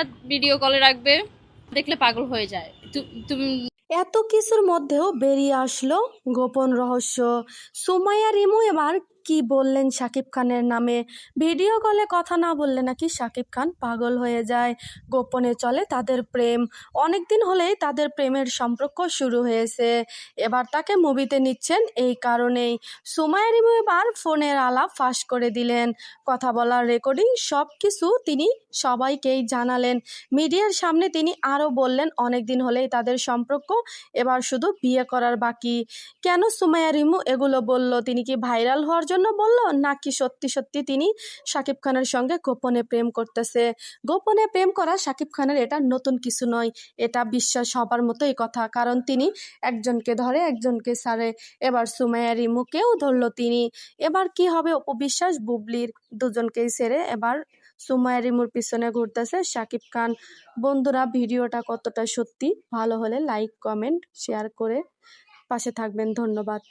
রাত ভিডিও কলে রাখবে, দেখলে পাগল হয়ে যায়। তুমি এত কিছুর মধ্যেও বেরিয়ে আসলো গোপন রহস্য। সুমাইয়া রিমু এবার কি বললেন শাকিব খানের নামে। ভিডিও কলে কথা না বললে নাকি শাকিব খান পাগল হয়ে যায়। গোপনে চলে তাদের প্রেম, অনেক দিন হলেই তাদের প্রেমের সম্পর্ক শুরু হয়েছে। এবার তাকে মুভিতে নিচ্ছেন এই কারণেই। সুমাইয়া রিমু এবার ফোনের আলাপ ফাঁস করে দিলেন, কথা বলার রেকর্ডিং সব কিছু তিনি সবাইকেই জানালেন। মিডিয়ার সামনে তিনি আরও বললেন অনেক দিন হলেই তাদের সম্পর্ক, এবার শুধু বিয়ে করার বাকি। কেন সুমাইয়া রিমু এগুলো বলল? তিনি কি ভাইরাল হওয়ার জন্য বলল, নাকি সত্যি সত্যি তিনি শাকিব খানের সঙ্গে গোপনে প্রেম করতেছে? গোপনে প্রেম করা শাকিব খানের এটা নতুন কিছু নয়, এটা বিশ্বাস হবার মতোই কথা, কারণ তিনি একজনকে ধরে একজনকে ছাড়ে। এবার সুমাইয়া রিমুকেও ধরলো তিনি। এবার কি হবে অপবিশ্বাস বুবলির? দুজনকেই ছেড়ে এবার সুমাইয়া রিমুর পিছনে ঘুরতেছে শাকিব খান। বন্ধুরা, ভিডিওটা কতটা সত্যি, ভালো হলে লাইক কমেন্ট শেয়ার করে পাশে থাকবেন। ধন্যবাদ।